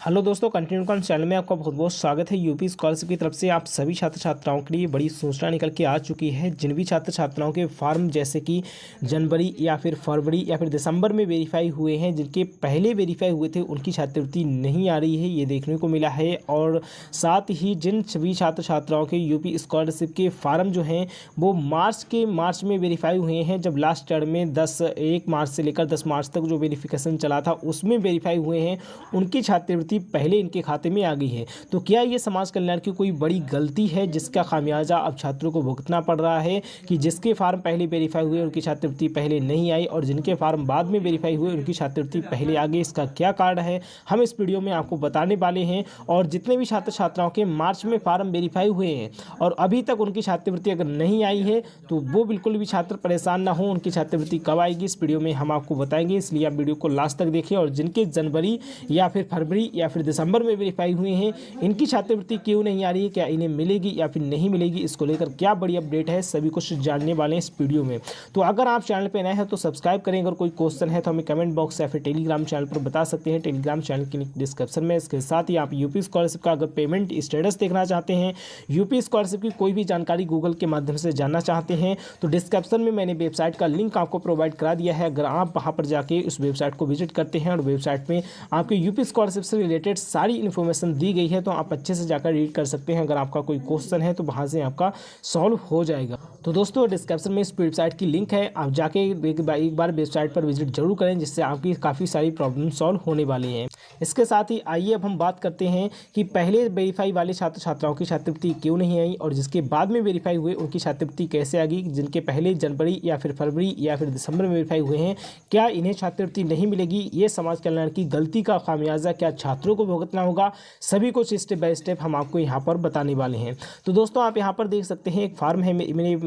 Hello दोस्तों, continue com channel में आपका बहुत बहुत स्वागत है। यूपी स्कॉलरशिप की तरफ से आप सभी छात्र छात्राओं के लिए बड़ी सूचना निकल के आ चुकी है। जिन भी छात्र छात्राओं के फॉर्म जैसे कि जनवरी या फिर फरवरी या फिर दिसंबर में वेरीफाई हुए हैं, जिनके पहले वेरीफाई हुए थे, उनकी छात्रवृत्ति नहीं आ रही है, ये देखने को मिला है। और साथ ही जिन सभी छात्र छात्राओं के यूपी स्कॉलरशिप के फॉर्म जो हैं वो मार्च में वेरीफाई हुए हैं, जब लास्ट टर्म में 1 मार्च से लेकर 10 मार्च तक जो वेरिफिकेशन चला था उसमें वेरीफाई हुए हैं, उनकी छात्रवृत्ति पहले इनके खाते में आ गई है। तो क्या ये समाज कल्याण की कोई बड़ी गलती है जिसका खामियाजा अब छात्रों को भुगतना पड़ रहा है कि जिसके फार्म पहले वेरीफाई हुए उनकी छात्रवृत्ति पहले नहीं आई और जिनके फार्म बाद में वेरीफाई हुए उनकी छात्रवृत्ति पहले आ गई? इसका क्या कारण है, हम इस वीडियो में आपको बताने वाले हैं। और जितने भी छात्र छात्राओं के मार्च में फार्म वेरीफाई हुए हैं और अभी तक उनकी छात्रवृत्ति अगर नहीं आई है तो वो बिल्कुल भी छात्र परेशान ना हो। उनकी छात्रवृत्ति कब आएगी इस वीडियो में हम आपको बताएंगे, इसलिए आप वीडियो को लास्ट तक देखें। और जिनके जनवरी या फिर फरवरी या फिर दिसंबर में वेरीफाई हुए हैं, इनकी छात्रवृत्ति क्यों नहीं आ रही है, क्या इन्हें मिलेगी या फिर नहीं मिलेगी, इसको लेकर क्या बड़ी अपडेट है, सभी कुछ जानने वाले हैं इस वीडियो में। तो अगर आप चैनल पर नए हैं तो सब्सक्राइब करें। अगर कोई क्वेश्चन है तो हमें कमेंट बॉक्स या फिर टेलीग्राम चैनल पर बता सकते हैं। टेलीग्राम चैनल की लिंक डिस्क्रिप्शन में। इसके साथ ही आप यूपी स्कॉलरशिप का अगर पेमेंट स्टेटस देखना चाहते हैं, यूपी स्कॉलरशिप की कोई भी जानकारी गूगल के माध्यम से जानना चाहते हैं तो डिस्क्रिप्शन में मैंने वेबसाइट का लिंक आपको प्रोवाइड करा दिया है। अगर आप वहां पर जाके उस वेबसाइट को विजिट करते हैं और वेबसाइट में आपके यूपी स्कॉलरशिप से रिलेटेड सारी इन्फॉर्मेशन दी गई है तो आप अच्छे से जाकर रीड कर सकते हैं। अगर आपका कोई क्वेश्चन है तो वहां से आपका सॉल्व हो जाएगा। तो दोस्तों डिस्क्रिप्शन में इस वेबसाइट की लिंक है, आप जाके एक बार वेबसाइट पर विजिट जरूर करें, जिससे आपकी काफ़ी सारी प्रॉब्लम सॉल्व होने वाली हैं। इसके साथ ही आइए अब हम बात करते हैं कि पहले वेरीफाई वाले छात्र छात्राओं की छात्रवृत्ति क्यों नहीं आई और जिसके बाद में वेरीफाई हुए उनकी छात्रवृत्ति कैसे आ गई। जिनके पहले जनवरी या फिर फरवरी या फिर दिसंबर में वेरीफाई हुए हैं, क्या इन्हें छात्रवृत्ति नहीं मिलेगी? ये समाज कल्याण की गलती का खामियाजा क्या छात्रों को भुगतना होगा? सभी कुछ स्टेप बाय स्टेप हम आपको यहाँ पर बताने वाले हैं। तो दोस्तों आप यहाँ पर देख सकते हैं, एक फार्म है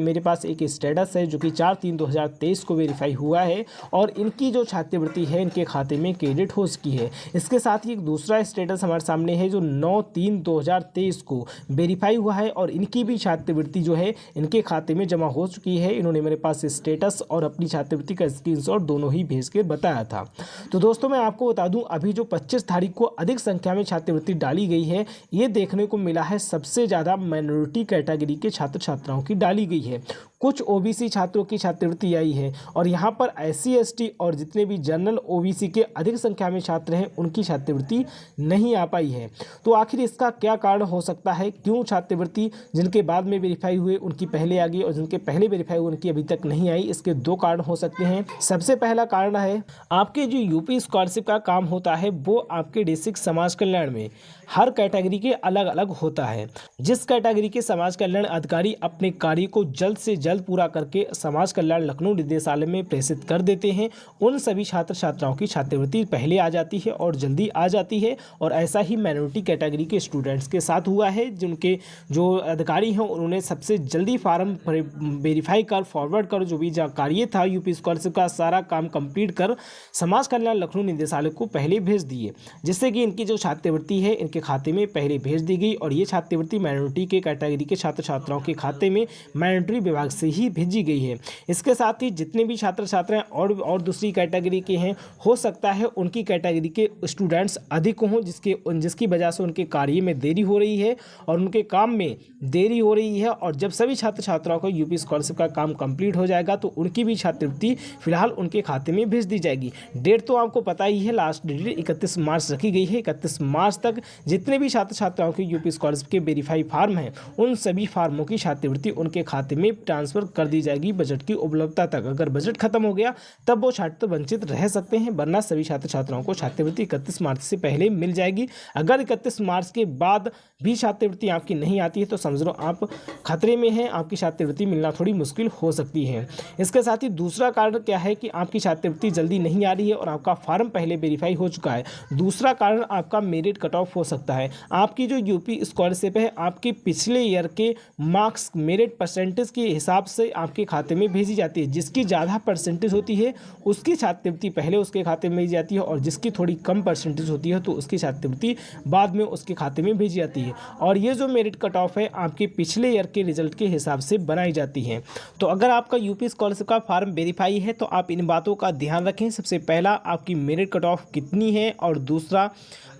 मेरे पास, एक स्टेटस है जो कि 4/3/2023 को वेरीफाई हुआ है और इनकी जो छात्रवृत्ति है इनके खाते में क्रेडिट हो चुकी है। इसके साथ ही एक दूसरा स्टेटस हमारे सामने है जो 9/3/2023 को वेरीफाई हुआ है और इनकी भी छात्रवृत्ति जो है इनके खाते में जमा हो चुकी है। इन्होंने मेरे पास स्टेटस और अपनी छात्रवृत्ति का स्क्रीनशॉट दोनों ही भेज के बताया था। तो दोस्तों मैं आपको बता दूं, अभी जो 25 तारीख को अधिक संख्या में छात्रवृत्ति डाली गई है, ये देखने को मिला है सबसे ज़्यादा माइनॉरिटी कैटेगरी के छात्र छात्राओं की डाली गई है। कुछ ओबीसी छात्रों की छात्रवृत्ति आई है और यहाँ पर एससी एसटी और जितने भी जनरल ओबीसी के अधिक संख्या में छात्र हैं उनकी छात्रवृत्ति नहीं आ पाई है। तो आखिर इसका क्या कारण हो सकता है? क्यों छात्रवृत्ति जिनके बाद में वेरीफाई हुए उनकी पहले आ गई और जिनके पहले वेरीफाई हुए उनकी अभी तक नहीं आई? इसके दो कारण हो सकते हैं। सबसे पहला कारण है, आपके जो यूपी स्कॉलरशिप का काम होता है वो आपके डिस्ट्रिक्ट समाज कल्याण में हर कैटेगरी के अलग अलग होता है। जिस कैटेगरी के समाज कल्याण अधिकारी अपने कार्य को जल्द से जल्द पूरा करके समाज कल्याण लखनऊ निदेशालय में प्रेषित कर देते हैं, उन सभी छात्र छात्राओं की छात्रवृत्ति पहले आ जाती है और जल्दी आ जाती है। और ऐसा ही माइनॉरिटी कैटेगरी के स्टूडेंट्स के साथ हुआ है। जिनके जो अधिकारी हैं उन्होंने सबसे जल्दी फार्म वेरीफाई कर फॉरवर्ड कर जो भी कार्य था यूपी स्कॉलरशिप का सारा काम कंप्लीट कर समाज कल्याण लखनऊ निदेशालय को पहले भेज दिए, जिससे कि इनकी जो छात्रवृत्ति है इनके खाते में पहले भेज दी गई। और ये छात्रवृत्ति माइनॉरिटी के कैटेगरी के छात्र छात्राओं के खाते में माइनॉरिटी विभाग से ही भेजी गई है। इसके साथ ही जितने भी छात्र छात्राएं और दूसरी कैटेगरी के हैं, हो सकता है उनकी कैटेगरी के स्टूडेंट्स अधिक हों, जिसकी वजह से उनके कार्य में देरी हो रही है और उनके काम में देरी हो रही है। और जब सभी छात्र छात्राओं को यूपी स्कॉलरशिप का काम कंप्लीट हो जाएगा तो उनकी भी छात्रवृत्ति फिलहाल उनके खाते में भेज दी जाएगी। डेट तो आपको पता ही है, लास्ट डेट 31 मार्च रखी गई है। 31 मार्च तक जितने भी छात्र छात्राओं के यूपी स्कॉलरशिप के वेरीफाई फार्म हैं उन सभी फार्मों की छात्रवृत्ति उनके खाते में ट्रांसफर कर दी जाएगी बजट की उपलब्धता तक। अगर बजट खत्म हो गया तब वो छात्र वंचित रह सकते हैं, वरना सभी छात्र छात्राओं को छात्रवृत्ति 31 मार्च से पहले मिल जाएगी। अगर 31 मार्च के बाद भी छात्रवृत्ति आपकी नहीं आती है तो समझ लो आप खतरे में हैं, आपकी छात्रवृत्ति मिलना थोड़ी मुश्किल हो सकती है। इसके साथ ही दूसरा कारण क्या है कि आपकी छात्रवृत्ति जल्दी नहीं आ रही है और आपका फार्म पहले वेरीफाई हो चुका है। दूसरा कारण आपका मेरिट कट ऑफ हो सकता है। आपकी जो यूपी स्कॉलरशिप है आपके पिछले ईयर के मार्क्स मेरिट परसेंटेज के हिसाब हिसाब से आपके खाते में भेजी जाती है। जिसकी ज़्यादा परसेंटेज होती है उसकी छात्रवृत्ति पहले उसके खाते में भेजी जाती है, और जिसकी थोड़ी कम परसेंटेज होती है तो उसकी छात्रवृत्ति बाद में उसके खाते में भेजी जाती है। और ये जो मेरिट कट ऑफ है आपके पिछले ईयर के रिजल्ट के हिसाब से बनाई जाती है। तो अगर आपका यूपी स्कॉलरशिप का फॉर्म वेरीफाई है तो आप इन बातों का ध्यान रखें। सबसे पहला, आपकी मेरिट कट ऑफ कितनी है, और दूसरा,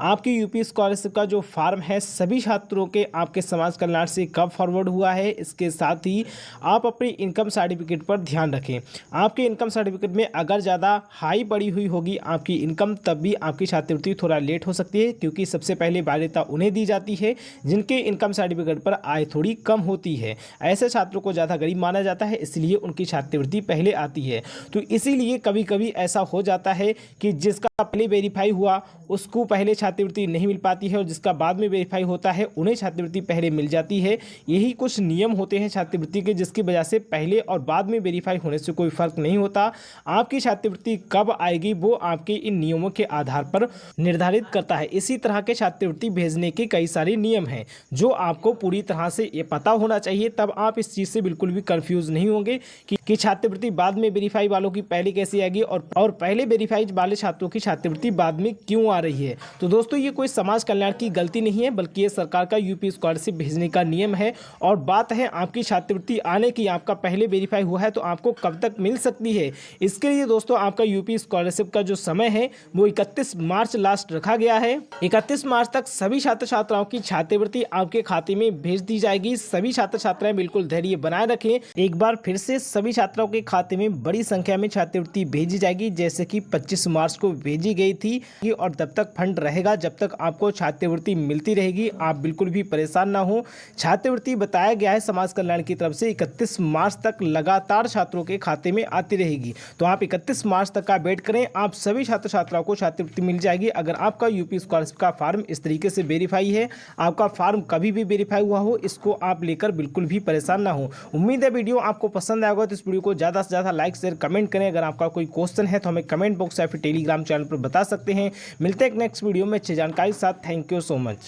आपकी यूपी स्कॉलरशिप का जो फॉर्म है सभी छात्रों के आपके समाज कल्याण से कब फॉरवर्ड हुआ है। इसके साथ ही आप अपनी इनकम सर्टिफिकेट पर ध्यान रखें। आपके इनकम सर्टिफिकेट में अगर ज़्यादा हाई पड़ी हुई होगी आपकी इनकम, तब भी आपकी छात्रवृत्ति थोड़ा लेट हो सकती है, क्योंकि सबसे पहले बाध्यता उन्हें दी जाती है जिनके इनकम सर्टिफिकेट पर आय थोड़ी कम होती है। ऐसे छात्रों को ज़्यादा गरीब माना जाता है, इसलिए उनकी छात्रवृत्ति पहले आती है। तो इसीलिए कभी कभी ऐसा हो जाता है कि जिसका पहले वेरीफाई हुआ उसको पहले छात्रवृत्ति नहीं मिल पाती है, और जिसका बाद में वेरीफाई होता है उन्हें छात्रवृत्ति पहले मिल जाती है। यही कुछ नियम होते हैं छात्रवृत्ति के, जिसकी वजह से पहले और बाद में वेरीफाई होने से कोई फर्क नहीं होता। आपकी छात्रवृत्ति कब आएगी वो आपके इन नियमों के आधार पर निर्धारित करता है। इसी तरह के छात्रवृत्ति भेजने के कई सारे नियम हैं जो आपको पूरी तरह से ये पता होना चाहिए, तब आप इस चीज़ से बिल्कुल भी कंफ्यूज नहीं होंगे कि छात्रवृत्ति बाद में वेरीफाई वालों की पहले कैसे आएगी और पहले वेरीफाई वाले छात्रों की छात्रवृत्ति बाद में क्यों आ रही है। तो दोस्तों, ये कोई समाज कल्याण की गलती नहीं है, बल्कि ये सरकार का यूपी स्कॉलरशिप भेजने का नियम है। और बात है आपकी छात्रवृत्ति आने की, आपका पहले वेरीफाई हुआ है तो आपको कब तक मिल सकती है। इसके लिए दोस्तों आपका यूपी स्कॉलरशिप का जो समय है वो 31 मार्च लास्ट रखा गया है। 31 मार्च तक सभी छात्र छात्राओं की छात्रवृत्ति आपके खाते में भेज दी जाएगी। सभी छात्र छात्राएं बिल्कुल धैर्य बनाए रखें। एक बार फिर से सभी छात्रों के खाते में बड़ी संख्या में छात्रवृत्ति भेजी जाएगी, जैसे कि 25 मार्च को भेजी गई थी, और तब तक फंड रहेगा जब तक आपको छात्रवृत्ति मिलती रहेगी। आप बिल्कुल भी परेशान ना हो। छात्रवृत्ति बताया गया है समाज कल्याण की तरफ से 31 मार्च तक लगातार छात्रों के खाते में आती रहेगी। तो आप 31 मार्च तक का वेट करें, आप सभी छात्र छात्राओं को छात्रवृत्ति मिल जाएगी। अगर आपका यूपी स्कॉलरशिप का फॉर्म इस तरीके से वेरीफाई है, आपका फॉर्म कभी भी वेरीफाई हुआ हो, इसको आप लेकर बिल्कुल भी परेशान ना हो। उम्मीद है वीडियो आपको पसंद आएगा, तो इस वीडियो को ज़्यादा से ज़्यादा लाइक शेयर कमेंट करें। अगर आपका कोई क्वेश्चन है तो हमें कमेंट बॉक्स या फिर टेलीग्राम चैनल पर बता सकते हैं। मिलते हैं नेक्स्ट वीडियो में अच्छी जानकारी के साथ। Thank you so much.